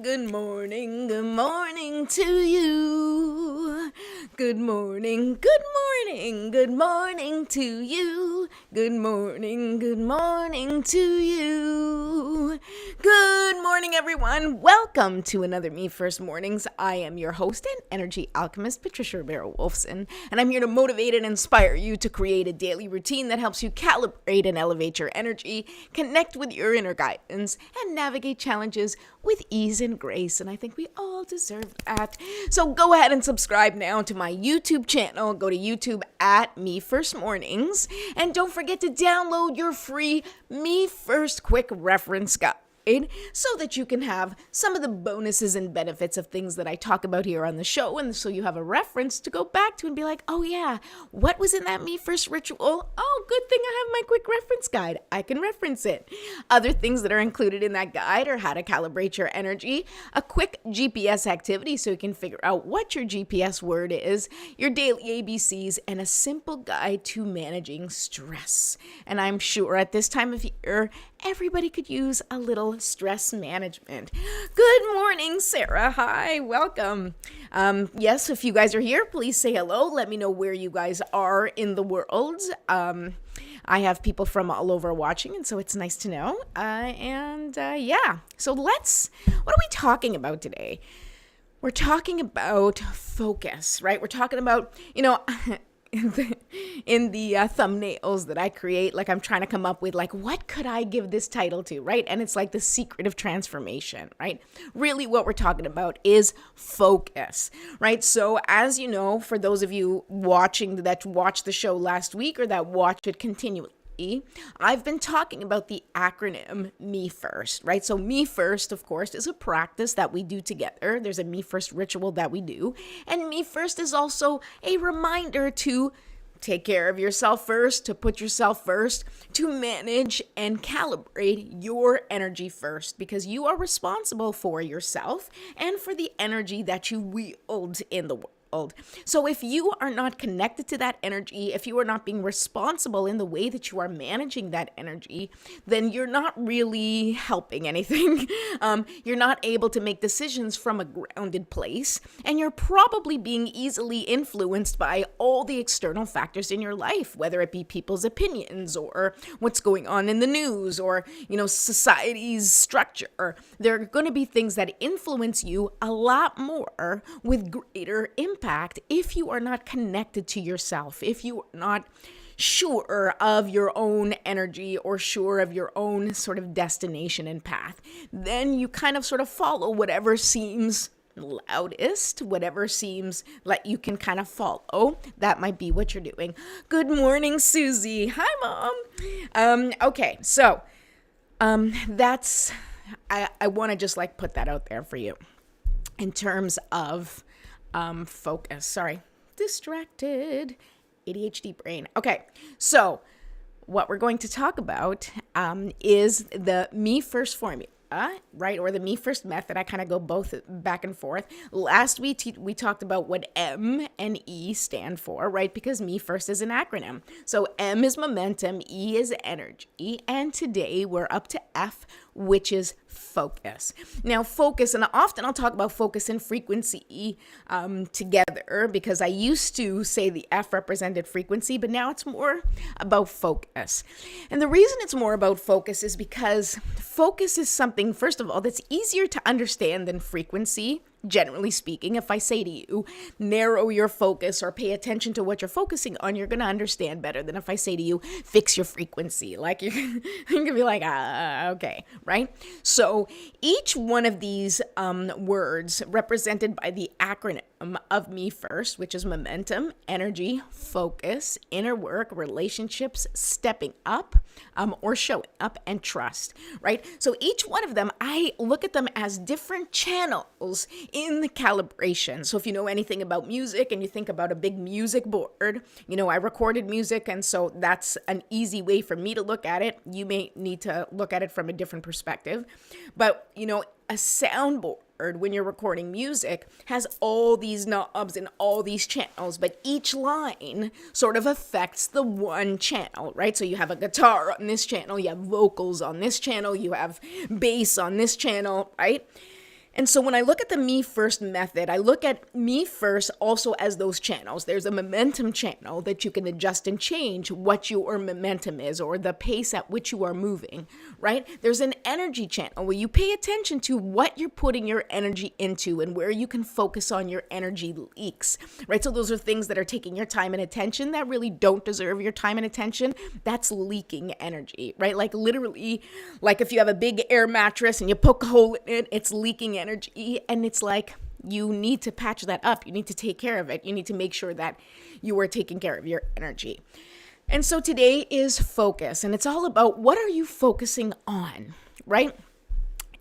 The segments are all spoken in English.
Good morning to you. Good morning to you. Good morning to you. Good morning, everyone. Welcome to another Me First Mornings. I am your host and energy alchemist, Patricia Rivera-Wolfson, and I'm here to motivate and inspire you to create a daily routine that helps you calibrate and elevate your energy, connect with your inner guidance, and navigate challenges with ease and grace, and I think we all deserve that. So go ahead and subscribe now to my YouTube channel. Go to YouTube at Me First Mornings, and don't forget to download your free Me First Quick Reference Guide so that you can have some of the bonuses and benefits of things that I talk about here on the show, and so you have a reference to go back to and be like, oh yeah, what was in that Me First ritual? Oh, good thing I have my quick reference guide. I can reference it. Other things that are included in that guide are how to calibrate your energy, a quick GPS activity so you can figure out what your GPS word is, your daily ABCs, and a simple guide to managing stress. And I'm sure at this time of year, everybody could use a little stress management. Good morning, Sarah. Hi, welcome. Yes, if you guys are here, please say hello. Let me know where you guys are in the world. I have people from all over watching, and so it's nice to know. Yeah, so what are we talking about today? We're talking about focus, right? We're talking about, in the thumbnails that I create, like I'm trying to come up with like, what could I give this title to, right? And it's like the secret of transformation, right? Really what we're talking about is focus, right? So as you know, for those of you that watched the show last week or that watch it continually, I've been talking about the acronym Me First, right? So Me First, of course, is a practice that we do together. There's a Me First ritual that we do. And Me First is also a reminder to take care of yourself first, to put yourself first, to manage and calibrate your energy first, because you are responsible for yourself and for the energy that you wield in the world. So if you are not connected to that energy, if you are not being responsible in the way that you are managing that energy, then you're not really helping anything. You're not able to make decisions from a grounded place, and you're probably being easily influenced by all the external factors in your life, whether it be people's opinions or what's going on in the news or, society's structure. There are going to be things that influence you a lot more with greater impact if you are not connected to yourself, if you are not sure of your own energy or sure of your own sort of destination and path. Then you kind of sort of follow whatever seems loudest, whatever seems like you can kind of follow. That might be what you're doing. Good morning, Susie. Hi, Mom. Okay, so that's I want to just like put that out there for you in terms of focus. Sorry, distracted, ADHD brain. Okay, so what we're going to talk about is the Me First formula, right? Or the Me First method. I kind of go both back and forth. Last week, we talked about what M and E stand for, right? Because Me First is an acronym. So M is momentum, E is energy, and today we're up to F, which is focus. Now, focus, and often I'll talk about focus and frequency together, because I used to say the F represented frequency, but now it's more about focus. And the reason it's more about focus is because focus is something, first of all, that's easier to understand than frequency. Generally speaking, if I say to you, narrow your focus or pay attention to what you're focusing on, you're going to understand better than if I say to you, fix your frequency. Like you're going to be like, okay, right? So each one of these words represented by the acronym of Me First, which is momentum, energy, focus, inner work, relationships, stepping up, or showing up, and trust, right? So each one of them, I look at them as different channels in the calibration. So if you know anything about music and you think about a big music board, I recorded music, and so that's an easy way for me to look at it. You may need to look at it from a different perspective, but a soundboard, when you're recording music, has all these knobs and all these channels, but each line sort of affects the one channel, right? So you have a guitar on this channel, you have vocals on this channel, you have bass on this channel, right? And so when I look at the me first method, I look at me first also as those channels. There's a momentum channel that you can adjust and change what your momentum is or the pace at which you are moving, right? There's an energy channel where you pay attention to what you're putting your energy into and where you can focus on your energy leaks, right? So those are things that are taking your time and attention that really don't deserve your time and attention. That's leaking energy, right? Like literally, like if you have a big air mattress and you poke a hole in it, it's leaking energy, and it's like you need to patch that up. You need to take care of it. You need to make sure that you are taking care of your energy. And so today is focus, and it's all about what are you focusing on, right?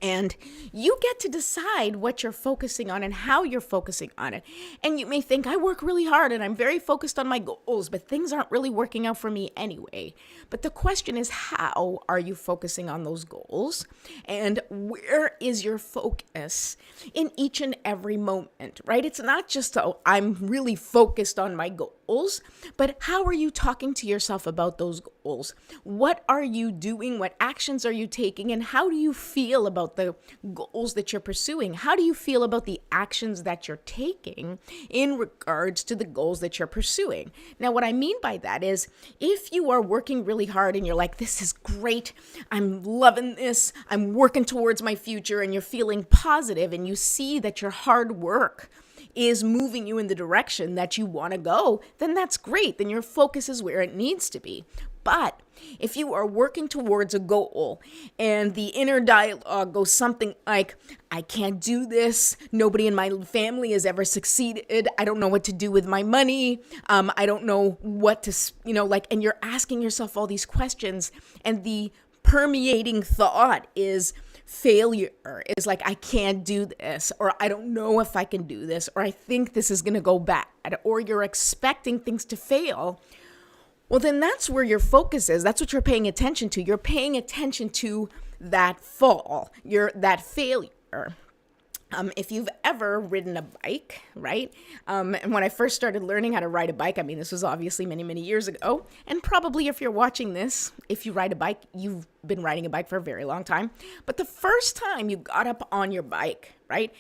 And you get to decide what you're focusing on and how you're focusing on it. And you may think, I work really hard and I'm very focused on my goals, but things aren't really working out for me anyway. But the question is, how are you focusing on those goals? And where is your focus in each and every moment, right? It's not just, oh, I'm really focused on my goals, but how are you talking to yourself about those goals? What are you doing? What actions are you taking? And how do you feel about the goals that you're pursuing? How do you feel about the actions that you're taking in regards to the goals that you're pursuing? Now, what I mean by that is if you are working really hard and you're like, this is great, I'm loving this, I'm working towards my future, and you're feeling positive and you see that your hard work is moving you in the direction that you want to go, then that's great. Then your focus is where it needs to be. But if you are working towards a goal and the inner dialogue goes something like, I can't do this, nobody in my family has ever succeeded, I don't know what to do with my money, I don't know what to, and you're asking yourself all these questions, and the permeating thought is failure, is like, I can't do this, or I don't know if I can do this, or I think this is going to go bad, or you're expecting things to fail. Well, then that's where your focus is. That's what you're paying attention to. You're paying attention to that fall, that failure. If you've ever ridden a bike, right? And when I first started learning how to ride a bike, I mean, this was obviously many, many years ago. And probably if you're watching this, if you ride a bike, you've been riding a bike for a very long time. But the first time you got up on your bike, right?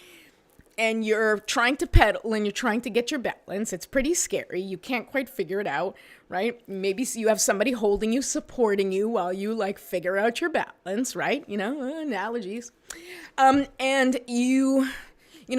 And you're trying to pedal and you're trying to get your balance, it's pretty scary. You can't quite figure it out, right? Maybe you have somebody holding you, supporting you while you figure out your balance, right? Analogies. And you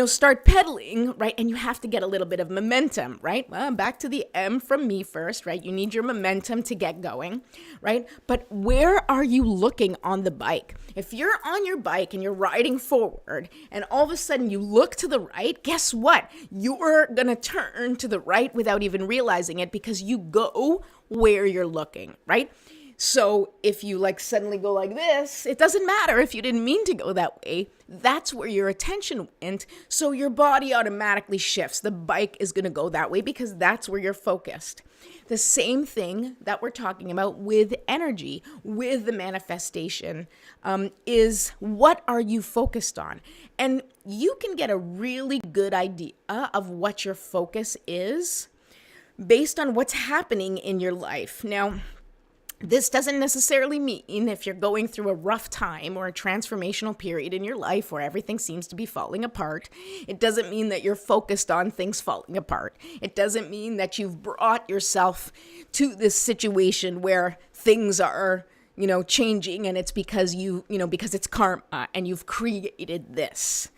start pedaling, right? And you have to get a little bit of momentum, right? Well, back to the M from me first, right? You need your momentum to get going, right? But where are you looking on the bike? If you're on your bike and you're riding forward and all of a sudden you look to the right, guess what? You're going to turn to the right without even realizing it because you go where you're looking, right? So if you suddenly go like this, it doesn't matter if you didn't mean to go that way. That's where your attention went. So your body automatically shifts. The bike is going to go that way because that's where you're focused. The same thing that we're talking about with energy, with the manifestation, is what are you focused on? And you can get a really good idea of what your focus is based on what's happening in your life. Now, this doesn't necessarily mean if you're going through a rough time or a transformational period in your life where everything seems to be falling apart. It doesn't mean that you're focused on things falling apart. It doesn't mean that you've brought yourself to this situation where things are, changing, and it's because because it's karma and you've created this.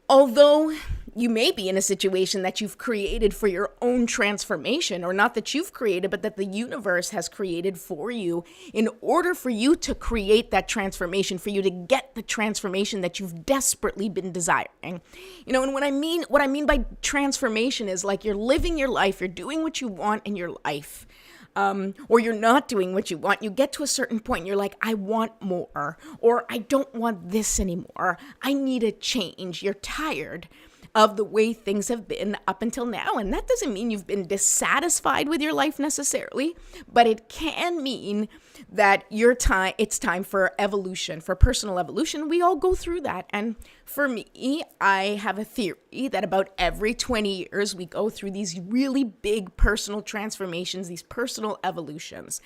Although you may be in a situation that you've created for your own transformation, or not that you've created, but that the universe has created for you in order for you to create that transformation, for you to get the transformation that you've desperately been desiring. And what I mean by transformation is you're living your life, you're doing what you want in your life. Or you're not doing what you want. You get to a certain point and you're like, I want more, or I don't want this anymore. I need a change. You're tired of the way things have been up until now. And that doesn't mean you've been dissatisfied with your life necessarily, but it can mean that it's time for evolution, for personal evolution. We all go through that. And for me, I have a theory that about every 20 years, we go through these really big personal transformations, these personal evolutions.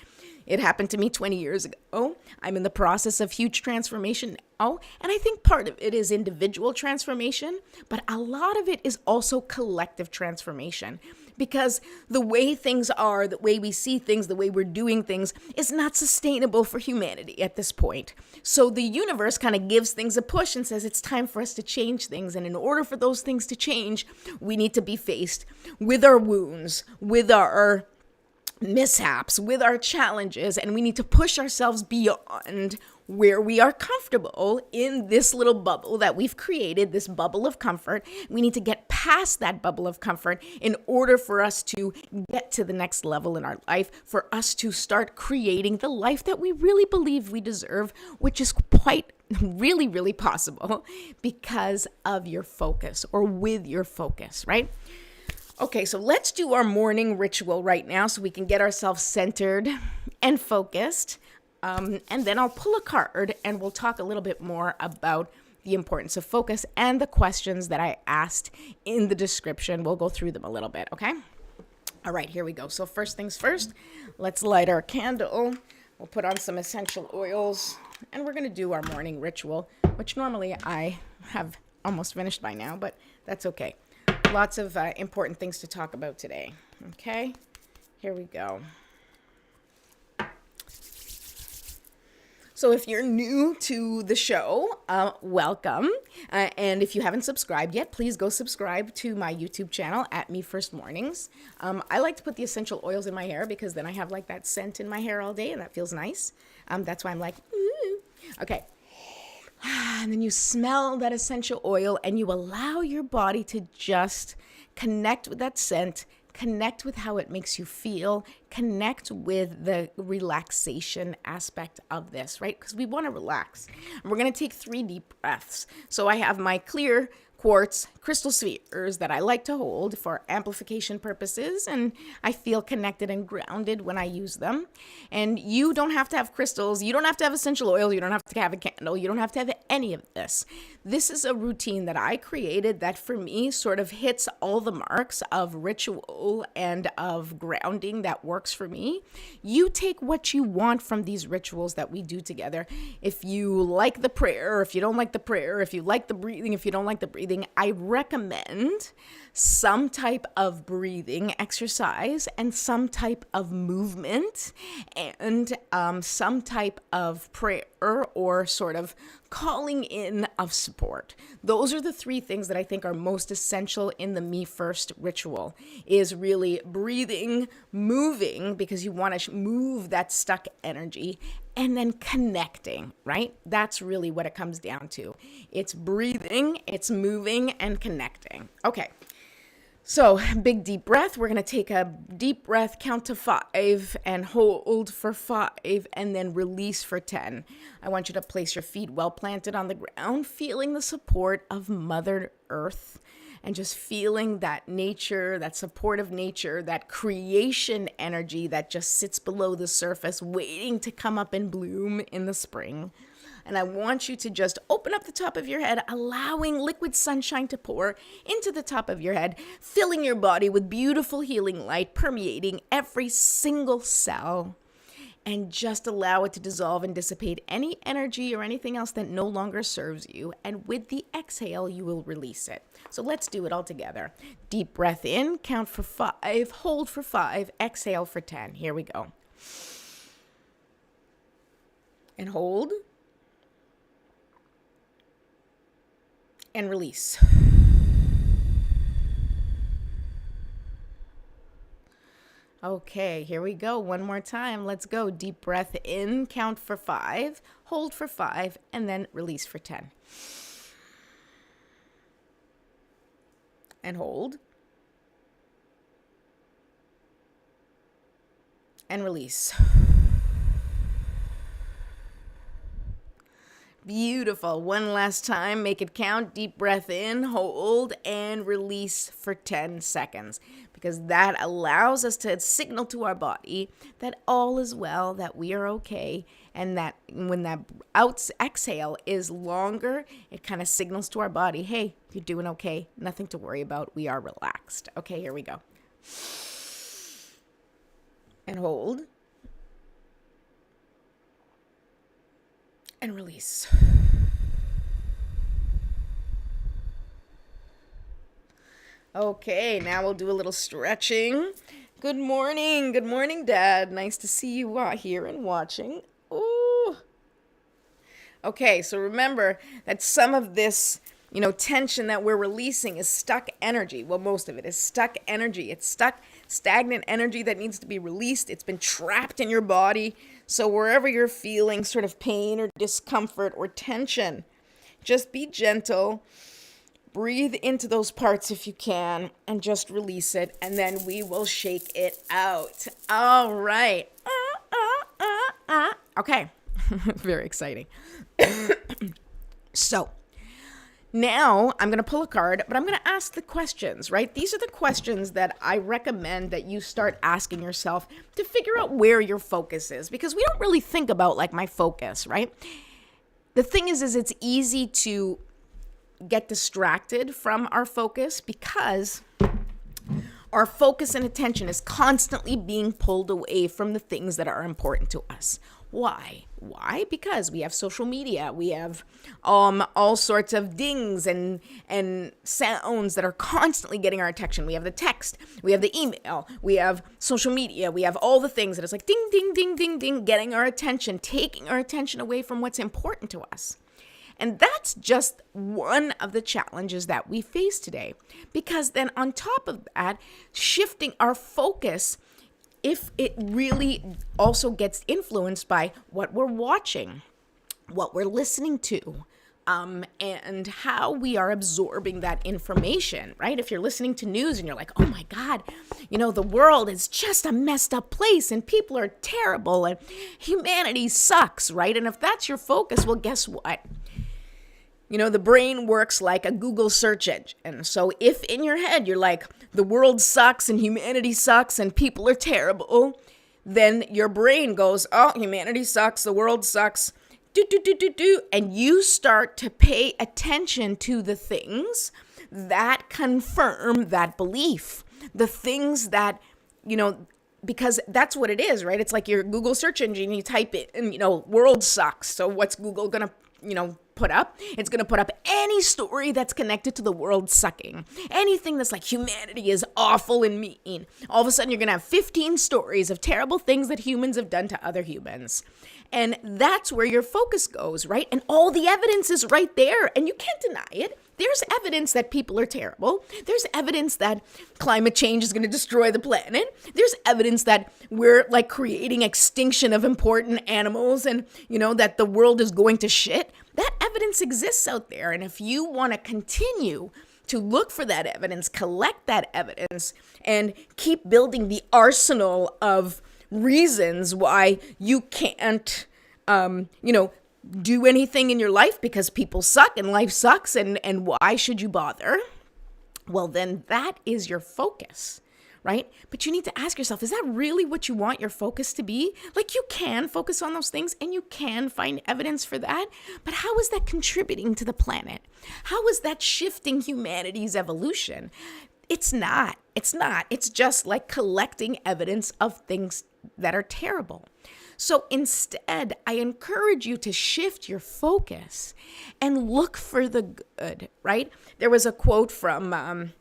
It happened to me 20 years ago. I'm in the process of huge transformation now. And I think part of it is individual transformation, but a lot of it is also collective transformation. Because the way things are, the way we see things, the way we're doing things is not sustainable for humanity at this point. So the universe kind of gives things a push and says it's time for us to change things. And in order for those things to change, we need to be faced with our wounds, with our mishaps, with our challenges, and we need to push ourselves beyond where we are comfortable in this little bubble that we've created, this bubble of comfort. We need to get past that bubble of comfort in order for us to get to the next level in our life, for us to start creating the life that we really believe we deserve, which is quite really, really possible because of your focus or with your focus, right? Okay, so let's do our morning ritual right now so we can get ourselves centered and focused. And then I'll pull a card and we'll talk a little bit more about the importance of focus and the questions that I asked in the description. We'll go through them a little bit, okay? All right, here we go. So first things first, let's light our candle. We'll put on some essential oils and we're going to do our morning ritual, which normally I have almost finished by now, but that's okay. Lots of important things to talk about today. Okay, here we go. So if you're new to the show, welcome. And if you haven't subscribed yet, please go subscribe to my YouTube channel at Me First Mornings. I like to put the essential oils in my hair because then I have like that scent in my hair all day and that feels nice. That's why I'm like, ooh. Okay. And then you smell that essential oil and you allow your body to just connect with that scent, connect with how it makes you feel, connect with the relaxation aspect of this, right? Because we want to relax. And we're going to take 3 deep breaths. So I have my clear quartz crystal spheres that I like to hold for amplification purposes, and I feel connected and grounded when I use them. And you don't have to have crystals, you don't have to have essential oils, you don't have to have a candle, you don't have to have any of this. This is a routine that I created that for me sort of hits all the marks of ritual and of grounding that works for me. You take what you want from these rituals that we do together. If you like the prayer, if you don't like the prayer, if you like the breathing, if you don't like the breathing, I recommend some type of breathing exercise and some type of movement and some type of prayer or sort of calling in of support. Those are the 3 things that I think are most essential in the Me First ritual, is really breathing, moving, because you want to move that stuck energy, and then connecting, right? That's really what it comes down to. It's breathing, it's moving, and connecting. Okay. So big deep breath. We're going to take a deep breath, count to 5 and hold for 5 and then release for 10. I want you to place your feet well planted on the ground, feeling the support of Mother Earth and just feeling that nature, that support of nature, that creation energy that just sits below the surface waiting to come up and bloom in the spring. And I want you to just open up the top of your head, allowing liquid sunshine to pour into the top of your head, filling your body with beautiful healing light, permeating every single cell. And just allow it to dissolve and dissipate any energy or anything else that no longer serves you. And with the exhale, you will release it. So let's do it all together. Deep breath in, count for 5, hold for 5, exhale for 10. Here we go. And hold. And release. Okay, here we go. One more time. Let's go. Deep breath in, count for 5, hold for 5, and then release for 10. And hold. And release. Beautiful. One last time. Make it count. Deep breath in, hold, and release for 10 seconds. Because that allows us to signal to our body that all is well, that we are okay. And that when that exhale is longer, it kind of signals to our body, hey, you're doing okay. Nothing to worry about. We are relaxed. Okay, here we go. And hold. and release. Okay, now we'll do a little stretching. Good morning. Good morning, Dad. Nice to see you here and watching. Ooh. Okay, so remember that some of this, tension that we're releasing is stuck energy. Well, most of it is stuck energy. It's stuck, stagnant energy that needs to be released. It's been trapped in your body. So wherever you're feeling sort of pain or discomfort or tension, just be gentle. Breathe into those parts if you can and just release it, and then we will shake it out. All right. Okay. Very exciting. So now I'm going to pull a card, but I'm going to ask the questions, right? These are the questions that I recommend that you start asking yourself to figure out where your focus is, because we don't really think about like my focus, right? The thing is it's easy to get distracted from our focus because our focus and attention is constantly being pulled away from the things that are important to us. Why? Because we have social media. We have all sorts of dings and sounds that are constantly getting our attention. We have the text. We have the email. We have social media. We have all the things that it's like ding, ding, ding, ding, ding, getting our attention, taking our attention away from what's important to us. And that's just one of the challenges that we face today. Because then on top of that, shifting our focus, if it really also gets influenced by what we're watching, what we're listening to, and how we are absorbing that information, right? If you're listening to news and you're like, oh my God, the world is just a messed up place and people are terrible and humanity sucks, right? And if that's your focus, well, guess what? The brain works like a Google search engine. So if in your head you're like, the world sucks and humanity sucks and people are terrible, then your brain goes, oh, humanity sucks, the world sucks, and you start to pay attention to the things that confirm that belief. The things that, because that's what it is, right? It's like your Google search engine, you type it and, world sucks. So what's Google going to, put up? It's going to put up any story that's connected to the world sucking. Anything that's like humanity is awful and mean. All of a sudden, you're going to have 15 stories of terrible things that humans have done to other humans. And that's where your focus goes, right? And all the evidence is right there, and you can't deny it. There's evidence that people are terrible. There's evidence that climate change is going to destroy the planet. There's evidence that we're like creating extinction of important animals and, that the world is going to shit. That evidence exists out there. And if you want to continue to look for that evidence, collect that evidence, and keep building the arsenal of reasons why you can't, do anything in your life because people suck and life sucks and why should you bother? Well, then that is your focus, right? But you need to ask yourself, is that really what you want your focus to be? Like, you can focus on those things and you can find evidence for that, but how is that contributing to the planet? How is that shifting humanity's evolution? It's not. It's just like collecting evidence of things that are terrible. So instead, I encourage you to shift your focus and look for the good, right? There was a quote from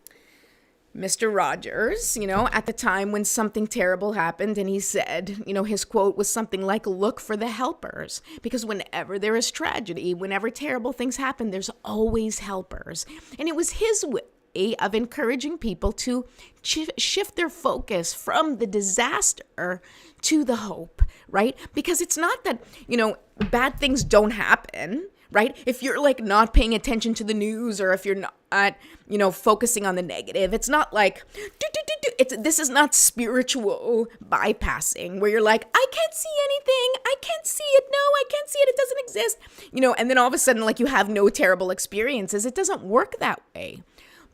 Mr. Rogers, at the time when something terrible happened, and he said, his quote was something like, look for the helpers, because whenever there is tragedy, whenever terrible things happen, there's always helpers. And it was his way of encouraging people to shift their focus from the disaster to the hope, right? Because it's not that, bad things don't happen, right? If you're like not paying attention to the news, or if you're not, focusing on the negative, it's not like, this is not spiritual bypassing where you're like, I can't see anything. I can't see it. No, I can't see it. It doesn't exist. And then all of a sudden, like, you have no terrible experiences. It doesn't work that way.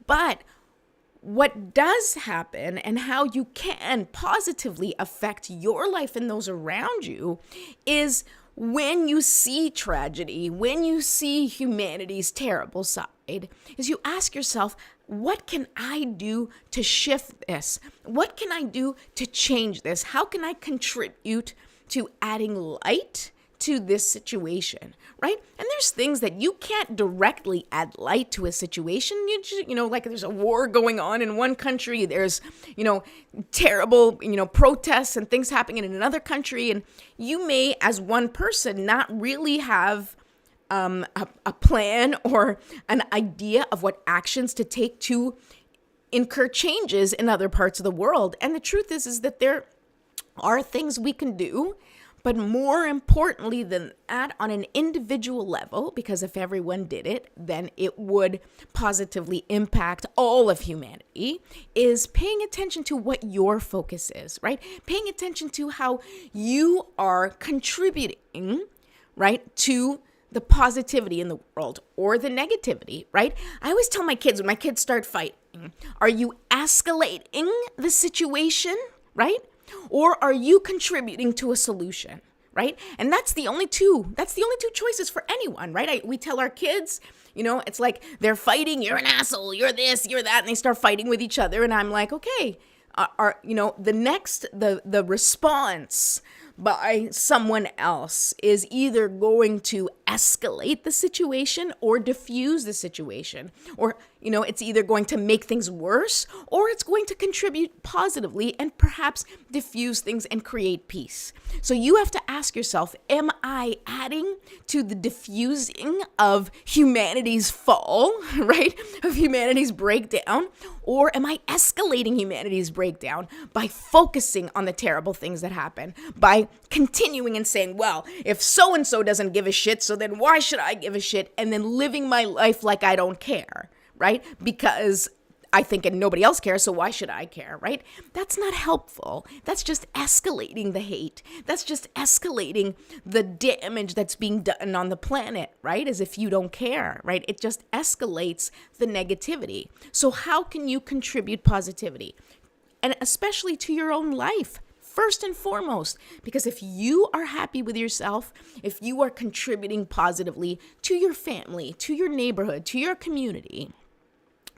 But what does happen and how you can positively affect your life and those around you is when you see tragedy, when you see humanity's terrible side, is you ask yourself, what can I do to shift this? What can I do to change this? How can I contribute to adding light to this situation, right? And there's things that you can't directly add light to a situation. Like there's a war going on in one country, there's, terrible, protests and things happening in another country. And you may, as one person, not really have a plan or an idea of what actions to take to incur changes in other parts of the world. And the truth is that there are things we can do, but more importantly than that, on an individual level, because if everyone did it, then it would positively impact all of humanity, is paying attention to what your focus is, right? Paying attention to how you are contributing, right, to the positivity in the world or the negativity, right? I always tell my kids, when my kids start fighting, are you escalating the situation, right? Or are you contributing to a solution, right? And that's the only two choices for anyone, right? We tell our kids, it's like they're fighting, you're an asshole, you're this, you're that, and they start fighting with each other. And I'm like, okay, the response by someone else is either going to escalate the situation or diffuse the situation, or it's either going to make things worse or it's going to contribute positively and perhaps diffuse things and create peace. So you have to ask yourself, am I adding to the diffusing of humanity's fall, right? Of humanity's breakdown, or am I escalating humanity's breakdown by focusing on the terrible things that happen, by continuing and saying, well, if so-and-so doesn't give a shit, so then why should I give a shit? And then living my life like I don't care, right? Because I think and nobody else cares, so why should I care, right? That's not helpful. That's just escalating the hate. That's just escalating the damage that's being done on the planet, right? As if you don't care, right? It just escalates the negativity. So how can you contribute positivity? And especially to your own life, first and foremost, because if you are happy with yourself, if you are contributing positively to your family, to your neighborhood, to your community,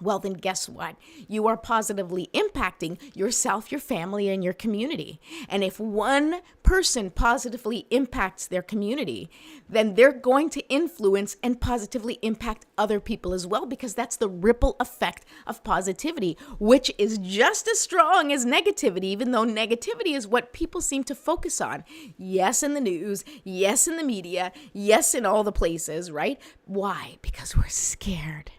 well, then guess what? You are positively impacting yourself, your family, and your community. And if one person positively impacts their community, then they're going to influence and positively impact other people as well, because that's the ripple effect of positivity, which is just as strong as negativity, even though negativity is what people seem to focus on. Yes, in the news, yes, in the media, yes, in all the places, right? Why? Because we're scared.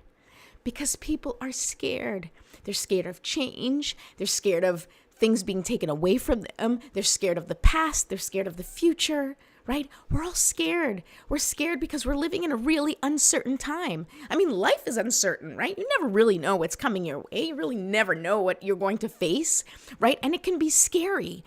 Because people are scared. They're scared of change. They're scared of things being taken away from them. They're scared of the past. They're scared of the future, right? We're all scared. We're scared because we're living in a really uncertain time. I mean, life is uncertain, right? You never really know what's coming your way. You really never know what you're going to face, right? And it can be scary.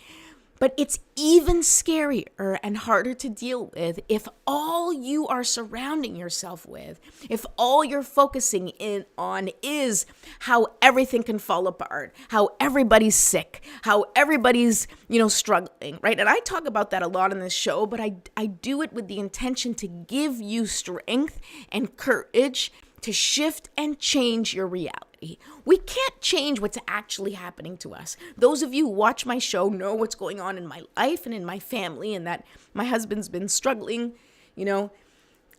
But it's even scarier and harder to deal with if all you are surrounding yourself with, if all you're focusing in on is how everything can fall apart, how everybody's sick, how everybody's, struggling, right? And I talk about that a lot in this show, but I do it with the intention to give you strength and courage to shift and change your reality. We can't change what's actually happening to us. Those of you who watch my show know what's going on in my life and in my family, and that my husband's been struggling.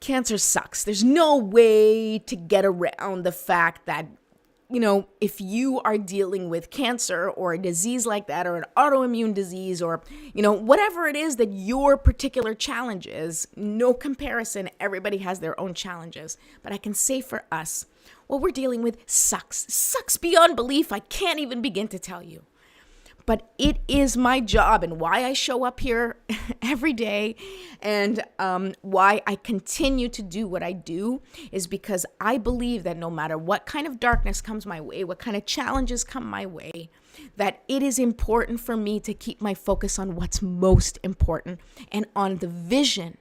Cancer sucks. There's no way to get around the fact that, if you are dealing with cancer or a disease like that, or an autoimmune disease, or, whatever it is that your particular challenge is, no comparison, everybody has their own challenges. But I can say for us, what we're dealing with sucks beyond belief. I can't even begin to tell you. But it is my job, and why I show up here every day, and why I continue to do what I do, is because I believe that no matter what kind of darkness comes my way, what kind of challenges come my way, that it is important for me to keep my focus on what's most important and on the vision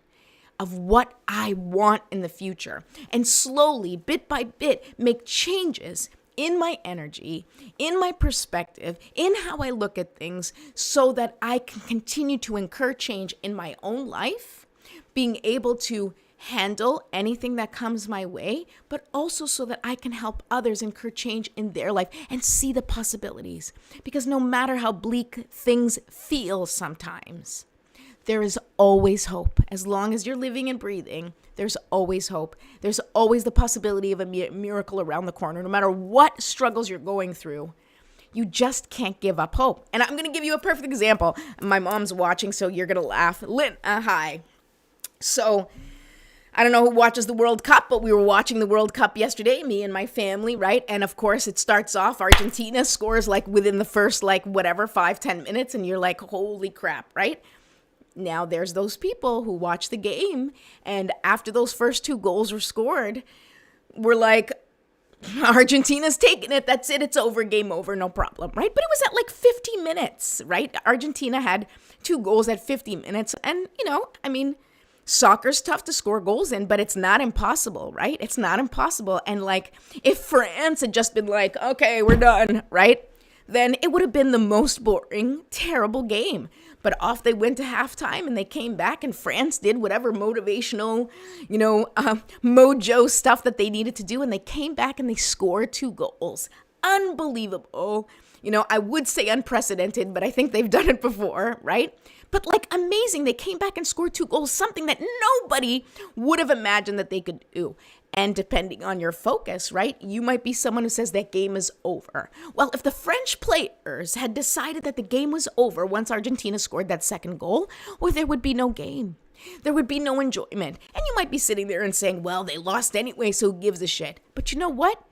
of what I want in the future, and slowly, bit by bit, make changes in my energy, in my perspective, in how I look at things, so that I can continue to incur change in my own life, being able to handle anything that comes my way, but also so that I can help others incur change in their life and see the possibilities. Because no matter how bleak things feel sometimes, there is always hope. As long as you're living and breathing, there's always hope. There's always the possibility of a miracle around the corner, no matter what struggles you're going through. You just can't give up hope. And I'm going to give you a perfect example. My mom's watching, so you're going to laugh. Hi. So I don't know who watches the World Cup, but we were watching the World Cup yesterday, me and my family, right? And of course, it starts off, Argentina scores like within the first, 5-10 minutes, and you're like, holy crap, right? Now there's those people who watch the game, and after those first 2 goals were scored, we're like, Argentina's taking it. That's it. It's over. Game over. No problem. Right? But it was at 50 minutes, right? Argentina had 2 goals at 50 minutes. And, soccer's tough to score goals in, but it's not impossible, right? It's not impossible. And if France had just been like, okay, we're done, right? Then it would have been the most boring, terrible game. But off they went to halftime and they came back and France did whatever motivational, mojo stuff that they needed to do. And they came back and they scored 2 goals. Unbelievable. I would say unprecedented, but I think they've done it before, right? But amazing. They came back and scored 2 goals, something that nobody would have imagined that they could do. And depending on your focus, right, you might be someone who says that game is over. Well, if the French players had decided that the game was over once Argentina scored that 2nd goal, well, there would be no game. There would be no enjoyment. And you might be sitting there and saying, well, they lost anyway, so who gives a shit? But you know what?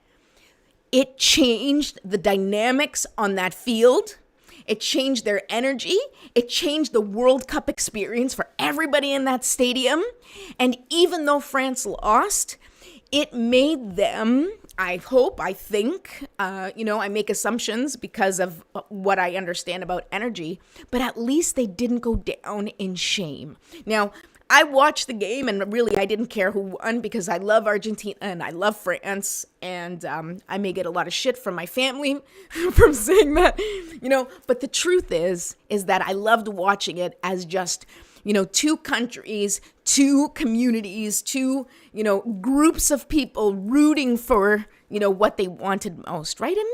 It changed the dynamics on that field. It changed their energy. It changed the World Cup experience for everybody in that stadium. And even though France lost, it made them, I think, I make assumptions because of what I understand about energy, but at least they didn't go down in shame. Now, I watched the game and really I didn't care who won because I love Argentina and I love France, and I may get a lot of shit from my family from saying that, but the truth is that I loved watching it as just, 2 countries, 2 communities, 2, groups of people rooting for, what they wanted most, right? And,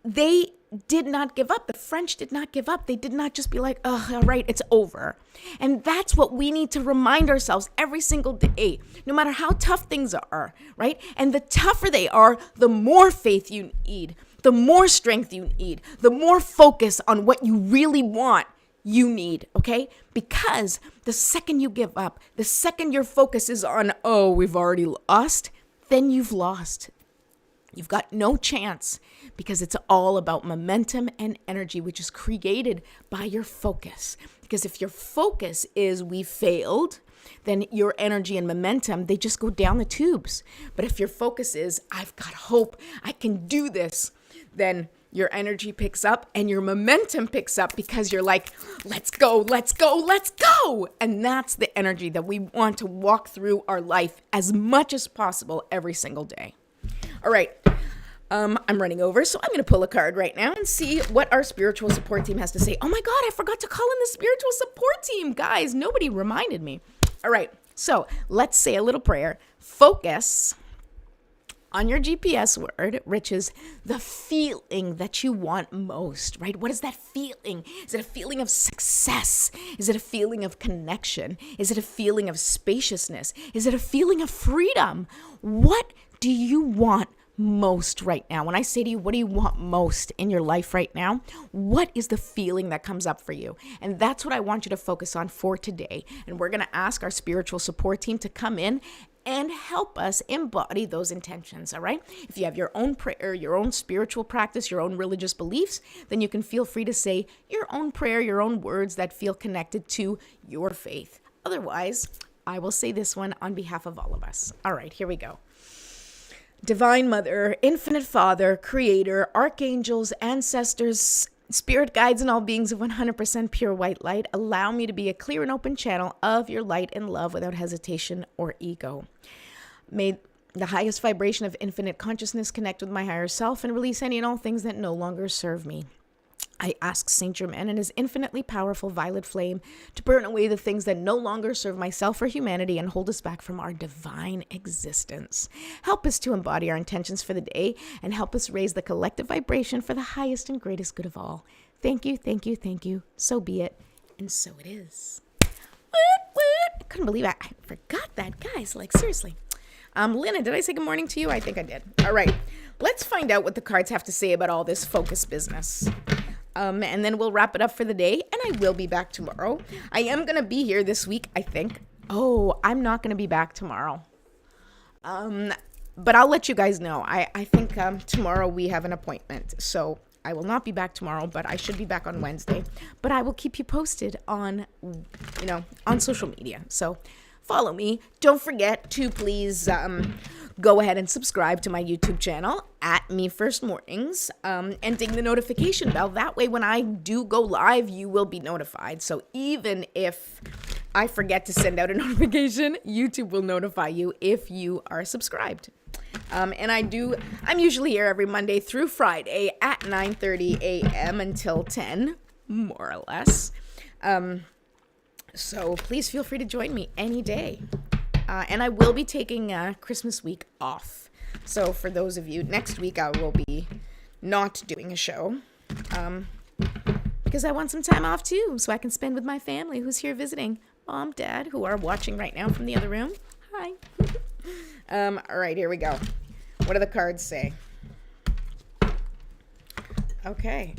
they did not give up. The French did not give up. They did not just be like, oh, all right, it's over. And that's what we need to remind ourselves every single day, no matter how tough things are, right? And the tougher they are, the more faith you need, the more strength you need, the more focus on what you really want you need, okay? Because the second you give up, the second your focus is on, oh, we've already lost, then you've lost. You've got no chance because it's all about momentum and energy, which is created by your focus. Because if your focus is we failed, then your energy and momentum, they just go down the tubes. But if your focus is I've got hope, I can do this, then your energy picks up and your momentum picks up because you're like, let's go, let's go, let's go. And that's the energy that we want to walk through our life as much as possible every single day. All right. I'm running over, so I'm going to pull a card right now and see what our spiritual support team has to say. Oh my God, I forgot to call in the spiritual support team. Guys, nobody reminded me. All right. So let's say a little prayer. Focus on your GPS word, which is the feeling that you want most, right? What is that feeling? Is it a feeling of success? Is it a feeling of connection? Is it a feeling of spaciousness? Is it a feeling of freedom? What do you want most right now? When I say to you, what do you want most in your life right now? What is the feeling that comes up for you? And that's what I want you to focus on for today. And we're going to ask our spiritual support team to come in and help us embody those intentions, all right? If you have your own prayer, your own spiritual practice, your own religious beliefs, then you can feel free to say your own prayer, your own words that feel connected to your faith. Otherwise, I will say this one on behalf of all of us. All right, here we go. Divine Mother, Infinite Father, Creator, Archangels, Ancestors, Spirit Guides, and all beings of 100% pure white light, allow me to be a clear and open channel of your light and love without hesitation or ego. May the highest vibration of infinite consciousness connect with my higher self and release any and all things that no longer serve me. I ask Saint Germain and his infinitely powerful violet flame to burn away the things that no longer serve myself or humanity and hold us back from our divine existence. Help us to embody our intentions for the day and help us raise the collective vibration for the highest and greatest good of all. Thank you, thank you, thank you. So be it, and so it is. I couldn't believe it. I forgot that, guys. Like, seriously. Lena, did I say good morning to you? I think I did. All right. Let's find out what the cards have to say about all this focus business. And then we'll wrap it up for the day, and I will be back tomorrow. I am going to be here this week, I think. Oh, I'm not going to be back tomorrow. But I'll let you guys know. I think tomorrow we have an appointment, so I will not be back tomorrow, but I should be back on Wednesday. But I will keep you posted on, on social media. So follow me. Don't forget to please go ahead and subscribe to my YouTube channel at Me First Mornings, and ding the notification bell. That way, when I do go live, you will be notified. So even if I forget to send out a notification, YouTube will notify you if you are subscribed. And I'm usually here every Monday through Friday at 9:30 a.m. until 10, more or less. So please feel free to join me any day. And I will be taking Christmas week off. So for those of you, next week I will be not doing a show. Because I want some time off too, so I can spend with my family who's here visiting. Mom, Dad, who are watching right now from the other room. Hi. All right, here we go. What do the cards say? Okay.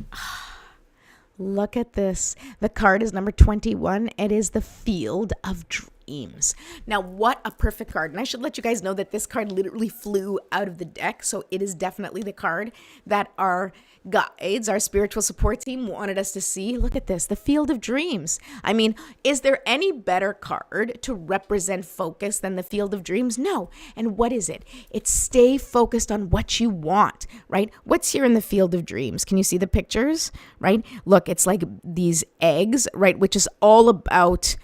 Look at this. The card is number 21. It is the Field of Dreams. Now, what a perfect card. And I should let you guys know that this card literally flew out of the deck. So it is definitely the card that our guides, our spiritual support team, wanted us to see. Look at this, the Field of Dreams. I mean, is there any better card to represent focus than the Field of Dreams? No. And what is it? It's stay focused on what you want, right? What's here in the Field of Dreams? Can you see the pictures, right? Look, it's like these eggs, right? Which is all about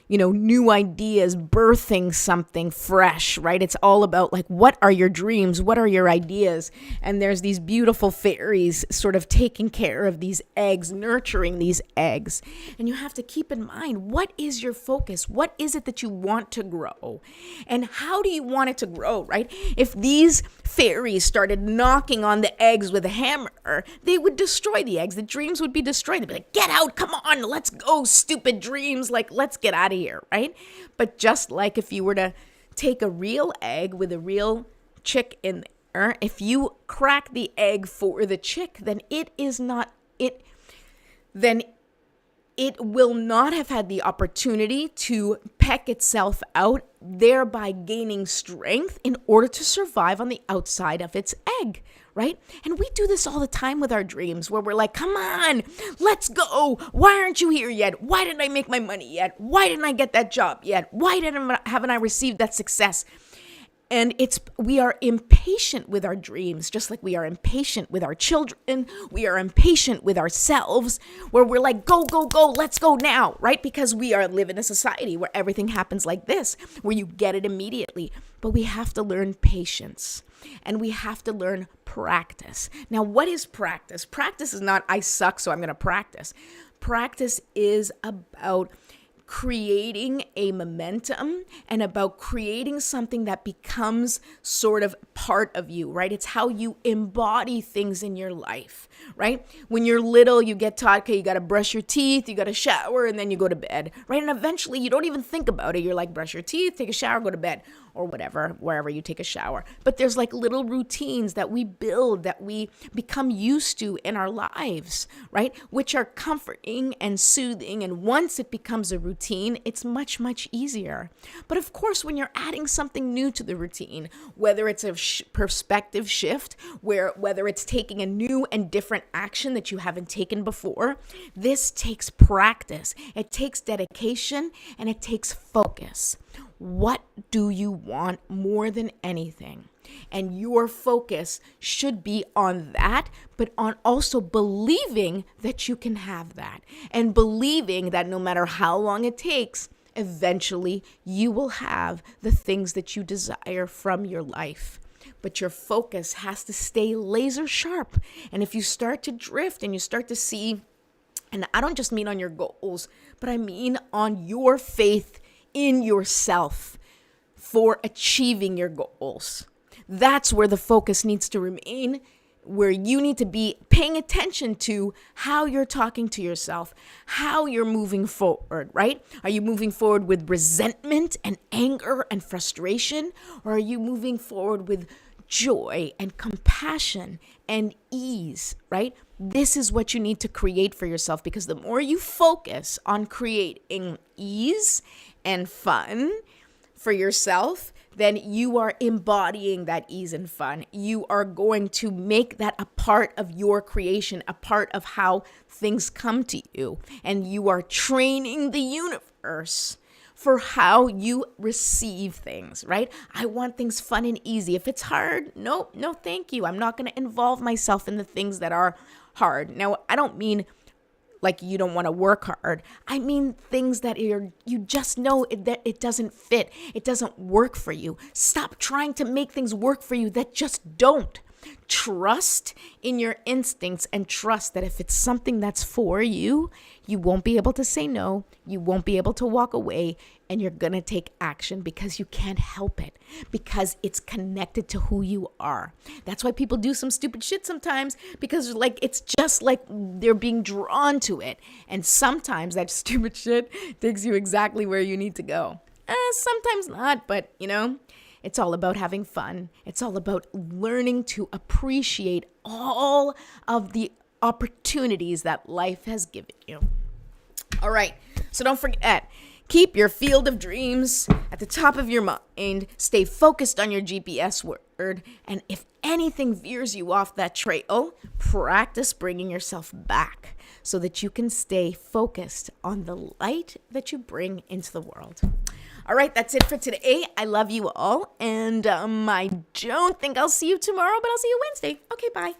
new ideas, birthing something fresh, right? It's all about like, what are your dreams? What are your ideas? And there's these beautiful fairies sort of taking care of these eggs, nurturing these eggs. And you have to keep in mind, what is your focus? What is it that you want to grow? And how do you want it to grow, right? If these fairies started knocking on the eggs with a hammer, they would destroy the eggs. The dreams would be destroyed. They'd be like, get out, come on, let's go, stupid dreams. Like, let's get out of here, right? But just like if you were to take a real egg with a real chick in there, if you crack the egg for the chick, then it will not have had the opportunity to peck itself out, thereby gaining strength in order to survive on the outside of its egg, right? And we do this all the time with our dreams, where we're like, come on, let's go. Why aren't you here yet? Why didn't I make my money yet? Why didn't I get that job yet? Why haven't I received that success? And we are impatient with our dreams, just like we are impatient with our children. We are impatient with ourselves, where we're like, go, go, go, let's go now, right? Because we live in a society where everything happens like this, where you get it immediately. But we have to learn patience, and we have to learn practice. Now, what is practice? Practice is not, I suck, so I'm going to practice. Practice is about creating a momentum and about creating something that becomes sort of part of you, right? It's how you embody things in your life, right? When you're little, you get taught, okay, you got to brush your teeth, you got to shower, and then you go to bed, right? And eventually you don't even think about it. You're like, brush your teeth, take a shower, go to bed, or whatever, wherever you take a shower. But there's like little routines that we build, that we become used to in our lives, right? Which are comforting and soothing. And once it becomes a routine, it's much, much easier. But of course, when you're adding something new to the routine, whether it's a perspective shift, whether it's taking a new and different action that you haven't taken before, this takes practice. It takes dedication, and it takes focus. What do you want more than anything? And your focus should be on that, but on also believing that you can have that, and believing that no matter how long it takes, eventually you will have the things that you desire from your life. But your focus has to stay laser sharp. And if you start to drift and you start to see, and I don't just mean on your goals, but I mean on your faith in yourself for achieving your goals. That's where the focus needs to remain, where you need to be paying attention to how you're talking to yourself, how you're moving forward, right? Are you moving forward with resentment and anger and frustration? Or are you moving forward with joy and compassion and ease, right? This is what you need to create for yourself, because the more you focus on creating ease and fun for yourself, then you are embodying that ease and fun. You are going to make that a part of your creation, a part of how things come to you. And you are training the universe for how you receive things, right? I want things fun and easy. If it's hard, no, thank you. I'm not going to involve myself in the things that are hard. Now, I don't mean like you don't want to work hard. I mean things that you just know that it doesn't fit. It doesn't work for you. Stop trying to make things work for you that just don't. Trust in your instincts and trust that if it's something that's for you, you won't be able to say no. You won't be able to walk away, and you're going to take action because you can't help it, because it's connected to who you are. That's why people do some stupid shit sometimes, because like it's just like they're being drawn to it. And sometimes that stupid shit takes you exactly where you need to go. Sometimes not, but it's all about having fun. It's all about learning to appreciate all of the opportunities that life has given you. All right, so don't forget, keep your field of dreams at the top of your mind. Stay focused on your GPS word. And if anything veers you off that trail, practice bringing yourself back so that you can stay focused on the light that you bring into the world. All right, that's it for today. I love you all. And I don't think I'll see you tomorrow, but I'll see you Wednesday. Okay, bye.